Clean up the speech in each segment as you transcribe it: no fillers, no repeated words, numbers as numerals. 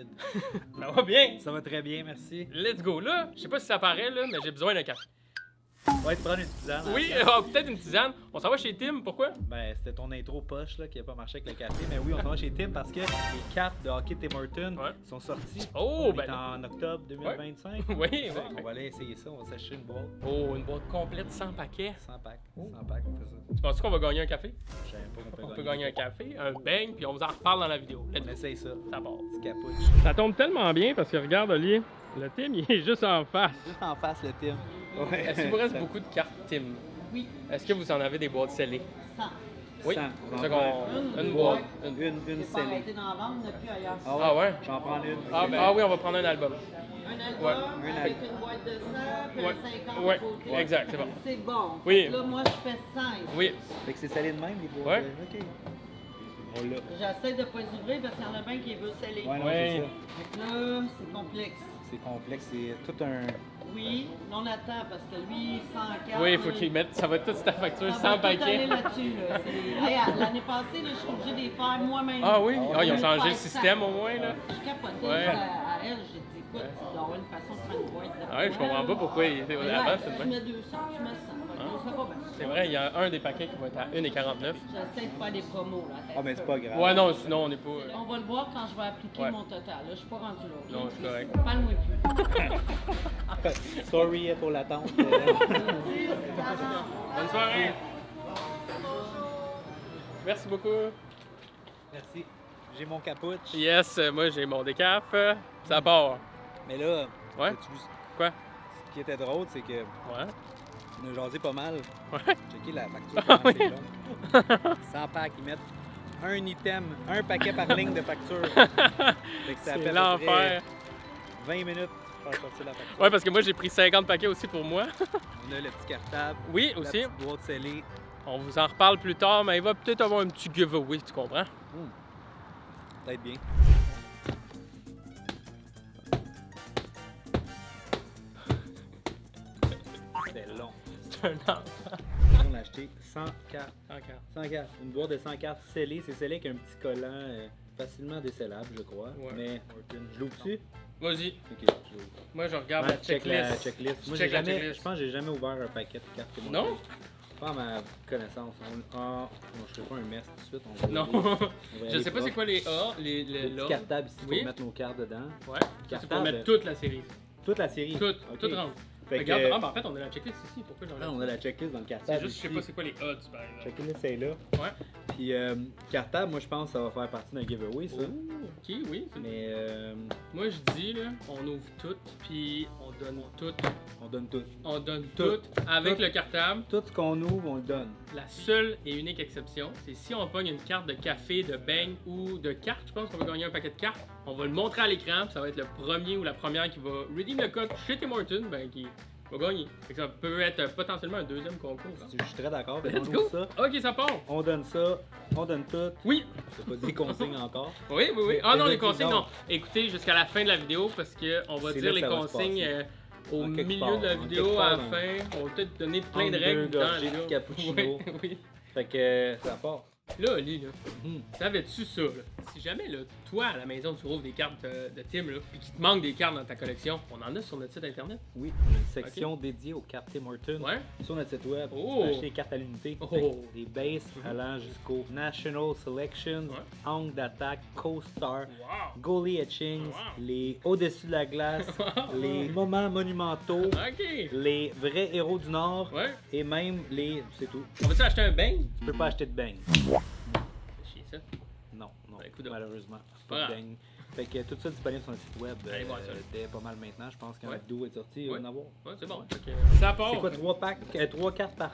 rapide. Ça va bien? Ça va très bien, merci. Let's go. Là, je sais pas si ça paraît, là, mais j'ai besoin d'un café. On va te prendre une tisane. Oui, peut-être une tisane. On s'en va chez Tim, pourquoi? Ben, c'était ton intro poche là, qui a pas marché avec le café. Mais oui, on s'en va chez Tim parce que les cartes de hockey Tim Hortons sont sorties. Oh, on ben est en octobre 2025. Oui, oui. On va aller essayer ça. On va s'acheter une boîte. Oh, une boîte complète, 100 paquets. 100 packs. 100 packs, on fait ça. Tu penses qu'on va gagner un café? Je savais pas qu'on On peut gagner un café, un bang, puis on vous en reparle dans la vidéo. On essaye ça. Ça part. Petit capuche. Ça tombe tellement bien parce que regarde, Oli, le Tim, il est juste en face. Juste en face, le Tim. Ouais. Est-ce qu'il vous reste beaucoup de cartes Tim? Oui. Est-ce que vous en avez des boîtes scellées? 100. Oui. 100. C'est ça qu'on... Une boîte. Une... Une J'ai pas scellée. arrêté d'en vendre, il n'y en a plus ailleurs. Ah ouais? J'en prends une. Ah oui, on va prendre un album. Un album Ouais. avec une boîte de 100, puis Ouais. un 50 Ouais. à côté. Exact, c'est bon. C'est bon. Oui. Là, moi, je fais 5. Oui. Fait que c'est scellé de même, les boîtes. Ouais. Ok. On l'a. J'essaie de ne pas les ouvrir parce qu'il y en a bien qui veulent sceller. Ouais, non, Ouais. c'est ça. Fait que là, c'est complexe. C'est complexe, c'est tout un. Oui, là, on attend parce que lui, 104. Oui, il faut qu'il mette... Ça va être toute ta facture, Ça 100 va tout aller paquets. là-dessus. Là. Hey, l'année passée, là, je suis obligée de les faire moi-même. Ah oui? Ah, ils ont De changé faire le système ça. au moins, là. Je capotais. Ouais. À elle, j'ai dit, écoute, tu dois avoir une façon de prendre une boîte. De Ouais, je comprends pas pourquoi il était Ouais, avant, c'est tu bien. mets 200, tu mets 100. Ça va bien. C'est vrai, il y a un des paquets qui va être à 1,49. J'essaie de faire des promos. Là, Ah, mais c'est pas grave. Ouais, non, sinon on n'est pas... On va le voir quand je vais appliquer Ouais. mon total. Là, je suis pas rendu là. Non, c'est correct. Parle-moi plus. Sorry pour l'attente. Bonne soirée! Merci beaucoup! Merci. J'ai mon capuche. Yes, moi j'ai mon décaf. Ça part. Mais là, Ouais? as-tu vu- Quoi? ce qui était drôle, c'est que Ouais. on a jasé pas mal. Ouais. Checker la facture. Ah comment oui. c'est long. 100 packs, ils mettent un item, un paquet par ligne de facture. Fait que ça fait C'est à peu l'enfer. près 20 minutes pour faire sortir la facture. Ouais, parce que moi j'ai pris 50 paquets aussi pour moi. On a le petit cartable, Oui, la aussi. petite boîte scellée. On vous en reparle plus tard, mais il va peut-être avoir un petit giveaway, tu comprends? Peut-être bien. C'est long. C'est un enfant. On a acheté 100 cartes. Encore. 100 cartes. Une boîte de 100 cartes scellée. C'est scellé avec un petit collant facilement décellable, je crois. Ouais. Mais je l'ouvre dessus? Vas-y. Ok, je l'ouvre. Moi je regarde Ouais, la check checklist. la checklist. Moi, Check la jamais, checklist. je pense que j'ai jamais ouvert un paquet de cartes. Tim Non? Hortons. Pas à ma connaissance. Non, je ferai pas un mess tout de suite. On va Non. aller- on va Je aller sais pas proche. c'est quoi les A, les Le petit l'ordre. cartable ici Oui. pour mettre nos cartes dedans. Ouais. Ça, c'est pour Cartable. mettre toute la série. Toute la série. Toute, Ok. toute rentre. Fait que, Regarde, ah, ben en fait on a la checklist ici, pourquoi j'en ai? là, on a la checklist dans le C'est cartable. juste, je sais ici. pas c'est quoi les odds, par exemple. Checklist, c'est là. Ouais. Puis cartable, moi je pense que ça va faire partie d'un giveaway, ça. Oh, ok, oui. c'est- Mais Moi je dis, là, on ouvre tout, puis on donne tout. on donne tout. On donne Tout. tout avec Tout. le cartable. Tout ce qu'on ouvre, on le donne. La seule et unique exception, c'est si on pogne une carte de café, de bang ou de cartes, je pense qu'on va gagner un paquet de cartes. On va le montrer à l'écran, puis ça va être le premier ou la première qui va redeem le code chez Tim Hortons, ben qui va gagner. Fait que ça peut être potentiellement un deuxième concours. hein. Je suis très d'accord. On Let's ouvre go! ça, Ok, ça part! on donne ça, on donne tout. Oui! C'est pas dit consigne encore. Oui, oui, oui. Ah non, les consignes, non. non. Écoutez jusqu'à la fin de la vidéo parce qu'on va C'est dire là les que ça va se consignes passer. au En quelque milieu part, de la en vidéo, quelque à la part, fin. On va peut-être donner plein de Entre règles deux dedans, gorgées les de gars. cappuccino. Oui, oui. Fait que ça part. Là, Oli, là, Mhm. savais-tu ça, là? Si jamais, là, toi, à la maison, tu trouves des cartes de Tim, là, puis qu'il te manque des cartes dans ta collection, on en a sur notre site internet? Oui, on a une section dédiée aux cartes Tim Hortons. Ouais? Sur notre site web, Oh! tu peux acheter des cartes à l'unité. Oh! Fait que Des bases allant jusqu'au National Selections, Ouais. Angle d'attaque, Co-Star, Wow! Goalie Etchings, Wow. les Au-dessus de la glace, les moments monumentaux, Ok! les vrais héros du Nord Ouais? et même les. C'est tout. On va-tu acheter un bang? Tu peux pas acheter de bang. C'est chier, ça. Non, non, Ben, écoute donc. malheureusement. Pas Pas de grave. bang. Fait que tout ça disponible sur notre site web Allez voir ça. dès pas mal maintenant. Je pense qu'un Ouais. vidéo est sorti, Ouais. on en avoir. Ouais, c'est bon. Ouais. Fait que ça part. C'est quoi, 3 cartes par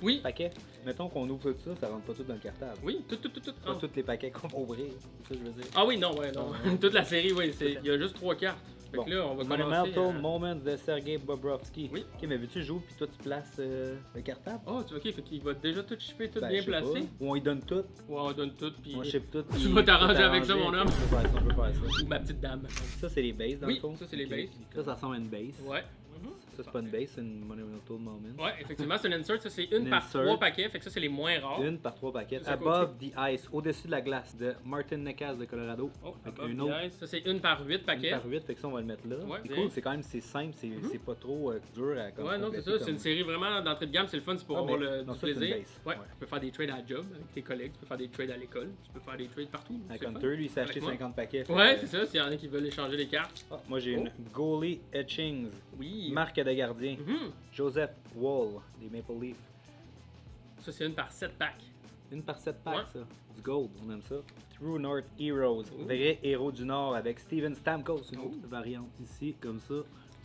Oui. paquet? Mettons qu'on ouvre tout ça, ça rentre pas tout dans le cartable. Oui, tout. Pas tous les paquets qu'on va ouvrir, c'est ça que je veux dire. Ah oui, non, ouais, non. Non. Toute la série, oui, il y a juste 3 cartes. Fait Bon. que là, on va Monumental commencer. Moments de Sergei Bobrovsky. Oui. Ok, mais veux-tu jouer puis toi tu places le cartable? Oh, tu vois, ok, fait qu'il va déjà tout shipper, tout Ben, bien je sais placé. pas. Ou on y donne tout, Ouais, on donne tout, puis. on ship tout. Tu puis vas t'arranger tout avec ça, arranger. mon homme. On peut faire ça, on peut faire ça. Ou ma petite dame. Ça, c'est les bases dans Oui, le fond. ça, c'est les Ok. bases. Ça ressemble à une base. Ouais. Ça, Ça, c'est pas une base, c'est une Monumental Moment. Ouais, effectivement, c'est une insert. Ça, c'est une Une par insert. 3 paquets. Fait que ça, c'est les moins rares. Une par 3 paquets. Ça Above the Ice, au-dessus de la glace, de Martin Necas de Colorado. Oh, Fait above une the autre. ice. Ça, c'est une par 8 Une paquets. par 8, fait que ça, on va le mettre là. Ouais, c'est bien. cool, c'est quand même c'est simple, c'est pas trop dur à Ouais, non, c'est ça. C'est une série vraiment d'entrée de gamme. C'est le fun, c'est pour Ah, avoir mais- du non, ça, c'est une plaisir. base. Ouais. Ouais. Tu peux faire des trades à la job avec tes collègues. Tu peux faire des trades à l'école. Tu peux faire des trades partout. Avec C'est le fun. Hunter, lui, il s'est acheté Avec moi. 50 paquets. fait Ouais, que- c'est ça. S'il y en a qui veulent échanger les cartes. Ah, moi, j'ai une Goalie Etchings, Oui. marque de gardien. Mhm. Joseph Wall, des Maple Leafs. Ça, c'est une par 7 packs. Une par 7 packs, Ouais. ça. Du gold, on aime ça. True North Heroes, vrai héros du Nord avec Steven Stamkos, une autre variante ici, comme ça.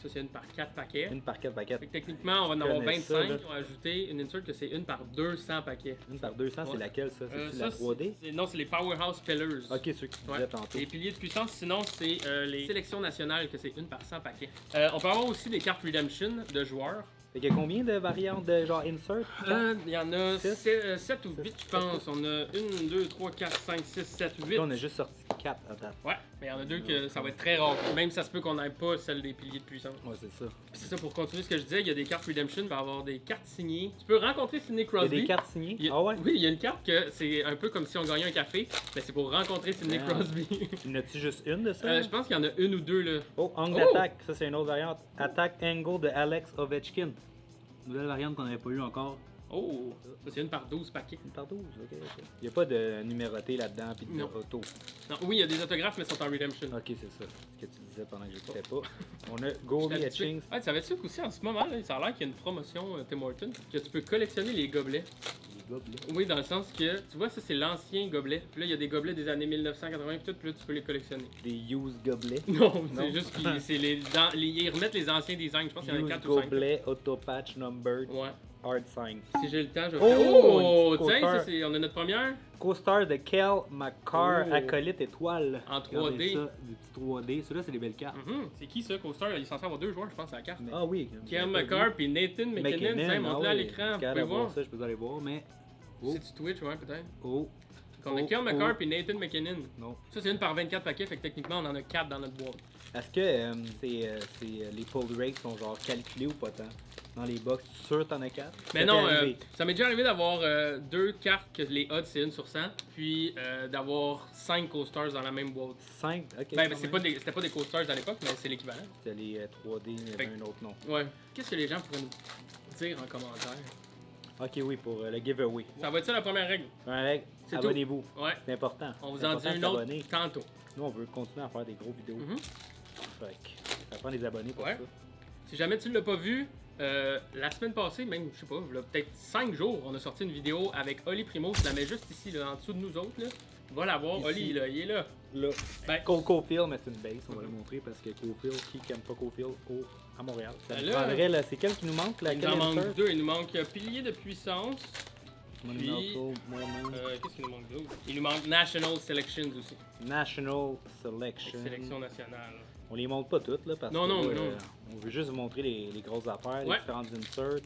Ça, c'est une par 4 paquets. Une par 4 paquets. Fait que techniquement, on va en avoir connais ça, 25. là. On va ajouter une insert que c'est une par 200 paquets. Une par 200, c'est Ouais. laquelle ça? C'est Ça, la 3D? Non, c'est les Powerhouse Pillars. Ok, ceux que tu Ouais. disais tantôt. Les piliers de puissance, sinon c'est les sélections nationales que c'est une par 100 paquets. On peut avoir aussi des cartes Redemption de joueurs. Fait qu'il y a combien de variantes de genre insert? Il y en a Six? 7 ou 8 je pense. On a 1, 2, 3, 4, 5, 6, 7, 8. Là, on a juste sorti 4 à date. Ouais, mais il y en a 2 que ça va être très rare. Même ça se peut qu'on n'aille pas celle des piliers de puissance. Ouais, c'est ça. Puis c'est ça, pour continuer ce que je disais, il y a des cartes Redemption, il va y avoir des cartes signées. Tu peux rencontrer Sidney Il y a Crosby. des cartes signées? Il y a- Ah ouais? Oui, il y a une carte que c'est un peu comme si on gagnait un café, mais c'est pour rencontrer Sidney Ah. Crosby. Il y en a-tu juste une de ça? Je pense qu'il y en a une ou deux là. Oh, angle Oh! d'attaque, ça c'est une autre variante. Attaque angle de Alex Ovechkin. Nouvelle variante qu'on n'avait pas eu encore. Oh, ça c'est une par 12 paquets. Une par 12, ok. Il n'y a pas de numéroté là-dedans, puis de Non. auto. Non, oui, il y a des autographes, mais ils sont en Redemption. Ok, c'est ça. Ce que tu disais pendant que j'écoutais pas. On a Goalie J'étais habitué. Etchings. Ouais, tu savais-tu qu'aussi en ce moment, là, ça a l'air qu'il y a une promotion Tim Hortons, que tu peux collectionner les gobelets. Les gobelets. Oui, dans le sens que, tu vois, ça c'est l'ancien gobelet. Puis là, il y a des gobelets des années 1980 puis tout, puis là, tu peux les collectionner. Des used gobelets. Non, Non. c'est juste qu'ils ils remettent les anciens designs. Je pense qu'il y en a Used 4 ou 5. gobelet, auto patch numbered, Ouais. hard sign. Si j'ai le temps, je vais Oh, faire. une Oh, petite tiens, coaster. ça c'est. On a notre première Co-star de Kel McCarr, Oh. acolyte étoile. en Regardez 3D. ça, des petits 3D. Ceux-là, c'est des belles cartes. Mhm. C'est qui ça, Coaster? Il est censé avoir 2 joueurs, je pense, à la carte. Ah oui. Kian McCarr puis Nathan McKinnon, tiens, montre-le à l'écran, vous pouvez voir. Ça, je peux aller voir, mais. Oh, C'est-tu Twitch, ouais, peut-être? oh. On a Oh, Kian oh. McCarr puis Nathan McKinnon. Non. Ça, c'est une par 24 paquets, fait que techniquement, on en a 4 dans notre boîte. Est-ce que les pull rates sont genre calculés ou pas tant? Dans les box, tu es sûr t'en as 4? Mais non, ça m'est déjà arrivé d'avoir 2 cartes que les odds c'est 1 sur 100, puis d'avoir 5 coasters dans la même boîte. 5? Ok. Ben, quand c'est même. pas c'était pas des coasters à l'époque, mais c'est l'équivalent. C'était les 3D, mais il y Fait avait un autre nom. Ouais. Qu'est-ce que les gens pourraient nous dire en commentaire? Ok, oui, pour le giveaway. Ça va être ça la première règle. Ouais, C'est tout. abonnez-vous. Ouais. C'est important. On vous C'est en important dit de une autre s'abonner. tantôt. Nous, on veut continuer à faire des gros vidéos. Mhm. Fait que ça prend des abonnés pour Ouais. ça. Si jamais tu ne l'as pas vu, la semaine passée, même, je sais pas, il y a peut-être 5 jours, on a sorti une vidéo avec Oli Primo. Je la mets juste ici, là, en dessous de nous autres. Là. Va la voir. Ici. Oli, là, il est là. Là, Ben, Cole Caulfield, mais c'est une base, on va le montrer parce que Caulfield, qui n'aime pas Caulfield à Montréal? Ça Ben nous là, prendrait, là, c'est quel qui nous manque? il nous Laquelle en insert? manque 2. Il nous manque Pilier de puissance. Monumental Moment. Qu'est-ce qu'il nous manque d'autre? Il nous manque National Selections aussi. National Selection. Sélection nationale. On les montre pas toutes, là, parce Non, que non, là, non. on veut juste vous montrer les grosses affaires, Ouais. les différentes inserts.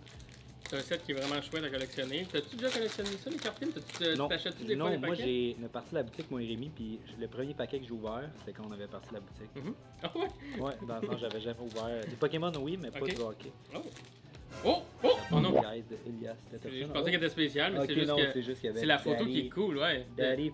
C'est un set qui est vraiment chouette à collectionner. T'as-tu déjà collectionné ça, les cartes films? Non, T'achètes-tu des fois non les moi paquets? on est parti de la boutique, moi et Rémi, puis le premier paquet que j'ai ouvert, c'était quand on avait parti de la boutique. Mhm. Ah ouais? Ouais, dans le sens, j'avais jamais ouvert. Des Pokémon, oui, mais pas Ok. du hockey. Oh! Oh! Oh! Oh non! Guys de Elias Je Peterson. pensais qu'elle était spéciale, mais Ok, c'est juste non, que c'est juste qu'il y avait c'est la photo Daddy- qui est cool, ouais. Daddy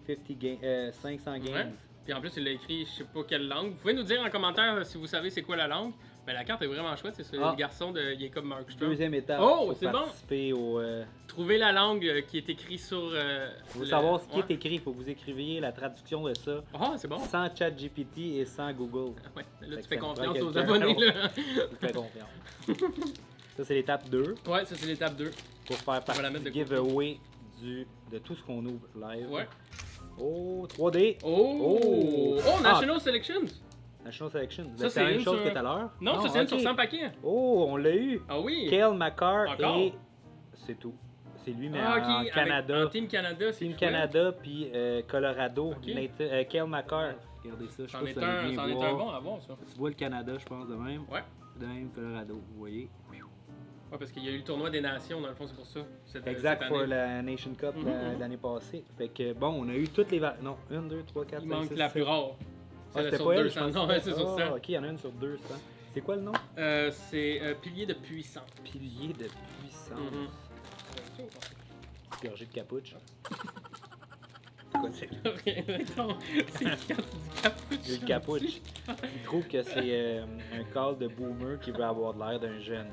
500 games. Ouais. Puis en plus, il a écrit je sais pas quelle langue. Vous pouvez nous dire en commentaire si vous savez c'est quoi la langue. Mais la carte est vraiment chouette, c'est Ah. le garçon de Jacob Markstrom. Deuxième étape Oh, pour c'est bon. participer au... Trouvez la langue qui est écrite sur. Faut savoir ce qui est écrit, il faut que vous écriviez la traduction de ça Ah, c'est bon. sans ChatGPT et sans Google. Ouais, là, Fait tu que fais ça me confiance prend aux quelqu'un. abonnés, là. Je vous fais confiance. Ça, c'est l'étape 2 Ouais, ça, c'est l'étape 2. pour faire On va partie la mettre du de côté. giveaway de tout ce qu'on ouvre live. Ouais. Oh, 3D. Oh! Oh. Oh, National Selections! National Selection. Ça, C'est la c'est même une chose sur- que tout à l'heure? Non, ça, c'est une ok. sur 100 paquets. Oh, on l'a eu. Ah oui! Kale McCarr Encore? et... C'est tout. C'est lui, mais Ah, ok, en avec- Canada. en Team Canada, c'est Team chouette. Canada puis Colorado. Ok. Kale McCarr. Regardez ça, je sais C'en pas si est vous allez un, bien c'en est un voir. bon à voir, ça. Tu vois le Canada, je pense, de même. Ouais. De même, Colorado, vous voyez. Ouais, parce qu'il y a eu le tournoi des nations, dans le fond, c'est pour ça. Exact, cette pour année. la Nation Cup Mhm. l'année passée. Fait que bon, on a eu toutes les non, 1, 2, 3, 4, Il 5, manque 6, la plus rare. Ah, C'est c'était sur pas elle, 200. je pense. Non, ouais, c'est sur 100. Ok, il y en a une sur 200. C'est quoi le nom? C'est Pilier de puissance. Pilier de puissance. Gorgée de capuche. C'est quoi c'est? C'est une carte du capuche. J'ai le capuche. Il trouve que c'est un call de boomer qui veut avoir de l'air d'un jeune.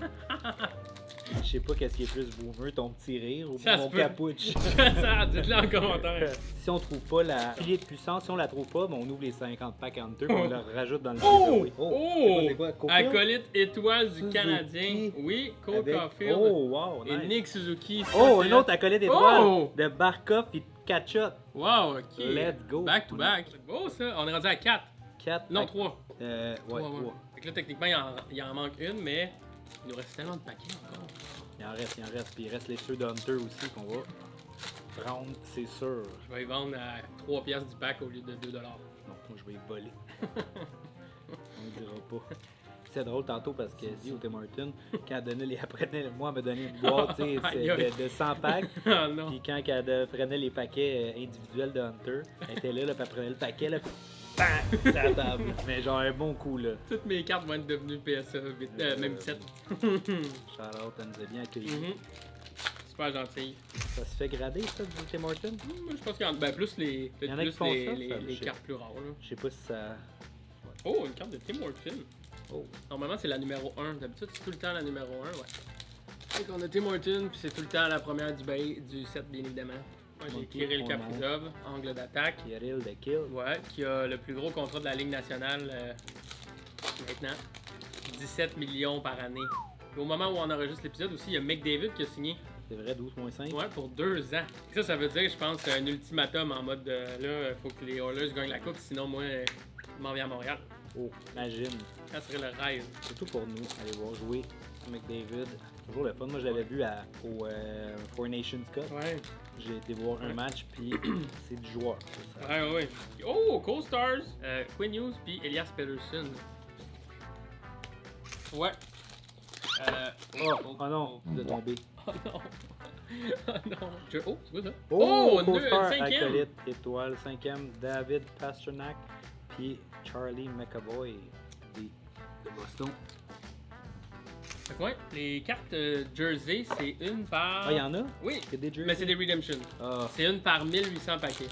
Je sais pas qu'est-ce qui est plus boomer, ton petit rire ou Ça mon se peut. capuche. Ça, dites-le en commentaire. Si on trouve pas la pilier de puissance, si on la trouve pas, ben on ouvre les 50 packs Hunter et on leur rajoute dans le Oh! giveaway. Oh! C'est quoi? Cofield? Acolyte étoile du Suzuki. Canadien. Oui, Cole Avec- Caulfield. Oh, wow, Et nice. Nick Suzuki. Ça, Oh, c'est un autre acolyte étoile Oh! de Barkov et de Ketchup. Wow, ok. Let's go. Back to back. C'est beau ça. On est rendu à 4. 4. Non, 3. Ouais, 3. Fait que là, techniquement, il en manque une, mais il nous reste tellement de paquets encore. Il en reste. Puis il reste les ceux de Hunter aussi qu'on va prendre, c'est sûr. Je vais les vendre à 3 piastres du pack au lieu de 2$. Non, moi je vais y voler. On ne dira pas. C'est drôle tantôt parce que dit au Tim Hortons, quand elle donnait les. Après, moi, elle m'a donné une boîte tu sais, Aïe, aïe. de 100 packs. Ah non. Puis quand elle prenait les paquets individuels de Hunter, elle était là, puis elle prenait le paquet, là, puis bam! C'est à la table. Mais genre un bon coup, là. Toutes mes cartes vont être devenues PSA, même 7. Charlotte, elle nous a bien accueillis. Super gentil. Ça se fait grader, ça, du Tim Hortons? Moi, je pense qu'il y en a ben, plus les, Il y en a qui plus font les, ça, les, ça, les je sais. cartes plus rares. Là. Je sais pas si ça. Oh, une carte de Tim Hortons. Oh. Normalement, c'est la numéro 1. D'habitude, c'est tout le temps la numéro 1, ouais. Fait qu'on a Tim Hortons, puis c'est tout le temps la première du set, bien évidemment. Moi, j'ai Ok, Kirill on Kaprizov, angle d'attaque. Kirill de Kill. Ouais, qui a le plus gros contrat de la Ligue nationale maintenant. 17 millions par année. Puis au moment où on enregistre l'épisode aussi, il y a McDavid qui a signé C'est vrai, 12,5. ouais, pour 2 ans. Ça veut dire, je pense, un ultimatum en mode là, faut que les Oilers gagnent la coupe, sinon moi, je m'en viens à Montréal. Oh, imagine. Ça serait le rêve. Surtout pour nous, aller voir jouer McDavid. Toujours le fun. Moi, je l'avais vu au Four Nations Cup. Ouais. J'ai été voir un match, puis c'est du joueur. Ça. Ouais, ouais. Oh, Co-Stars, Quinn Hughes puis Elias Pettersson. Ouais. Oh non, de tomber. Oh non. Oh non. Oh, c'est quoi ça? Oh, une Co-star, cinquième. acolyte, étoile, 5e, David Pastrnak, puis Charlie McAvoy de Boston. Fait que ouais, les cartes Jersey, c'est une par. Ah, il y en a? Oui, C'est des jerseys? mais c'est des Redemption. Ah, C'est une par 1800 paquets.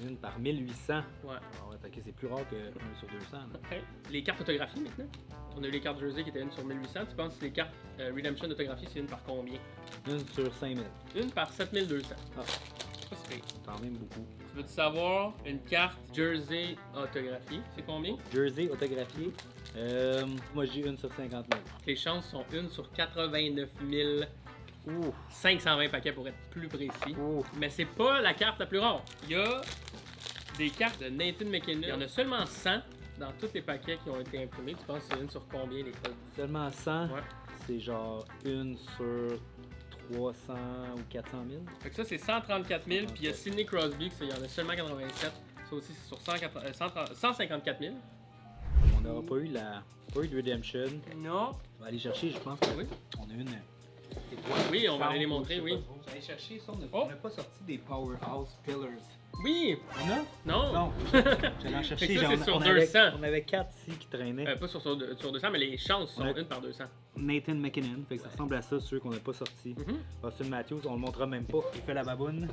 une par 1800. Ouais. Ah ouais, ok, c'est plus rare que 1 sur 200. Là. Ok. Les cartes autographiées maintenant. On a eu les cartes Jersey qui étaient une sur 1800. Tu penses que les cartes Redemption autographiées, c'est une par combien? 1 sur 5000. Une par 7200. Ah, C'est pas si pire. quand même beaucoup. Tu veux-tu savoir une carte Jersey autographiée, c'est combien? Jersey autographié. Moi, j'ai 1 sur 50 000. Les chances sont une sur 89 Ouh, 520 paquets pour être plus précis. ouh. Mais c'est pas la carte la plus rare. Il y a des cartes de Nathan McKinnon. Il y en a seulement 100 dans tous les paquets qui ont été imprimés. Tu penses que c'est une sur combien les codes? Seulement 100, Ouais. c'est genre 1 sur 300 ou 400 000. Fait que ça, c'est 134 000. Puis il y a Sidney Crosby, que ça, il y en a seulement 87. Ça aussi, c'est sur 154 000. On n'aura pas eu de Redemption. Non. On va aller chercher, je pense. Oui. On a une. Oui, on va aller les montrer, oui. J'allais chercher ça, Oh. on n'a pas sorti des Powerhouse Pillars. Oui! On a? Non! Non. J'allais en Fait chercher. que ça, c'est sur on avait, 200. on avait 4 ici qui traînaient. Pas sur 200, mais les chances sont Ouais. une par 200. Nathan McKinnon, fait que ça ressemble à ça, ceux qu'on n'a pas sortis. Austin Matthews, on le montrera même pas, il fait la baboune.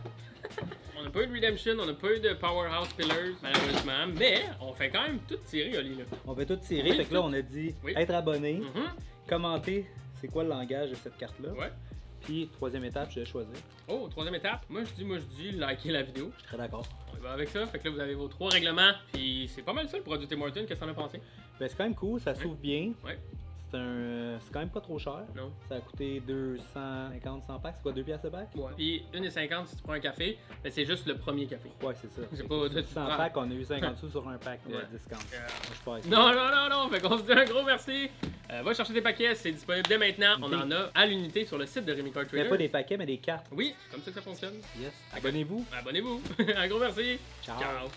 On n'a pas eu de Redemption, on n'a pas eu de Powerhouse Pillars, malheureusement, mais on fait quand même tout tirer, Oli, là. On va tout tirer, Oui, fait que là tout. on a dit Oui. être abonné, Mhm. commenter c'est quoi le langage de cette carte-là. Ouais. Puis troisième étape, je vais choisir. Oh, troisième étape. Moi, je dis, likez la vidéo. Je serais d'accord. On va avec ça. Fait que là, vous avez vos 3 règlements. Puis c'est pas mal ça, le produit Tim Hortons. Qu'est-ce que t'en as pensé? Ben, c'est quand même cool, ça s'ouvre bien. Ouais. C'est quand même pas trop cher. Non. Ça a coûté 250, 100 packs. C'est quoi, 2 piastres de pack? Ouais. Puis 1,50 si tu prends un café, ben c'est juste le premier café. Ouais, c'est ça. C'est pas- Sur 100 packs, on a eu 50 sous sur un pack de Ouais. discount. Je suis pas avec ça. Non. Fait qu'on se dit un gros merci. Va chercher tes paquets, c'est disponible dès maintenant. On en a à l'unité sur le site de Rémi Card Mais Trader. pas des paquets, mais des cartes. Oui, c'est comme ça que ça fonctionne. Yes. Abonnez-vous. Abonnez-vous. Un gros merci. Ciao. Ciao.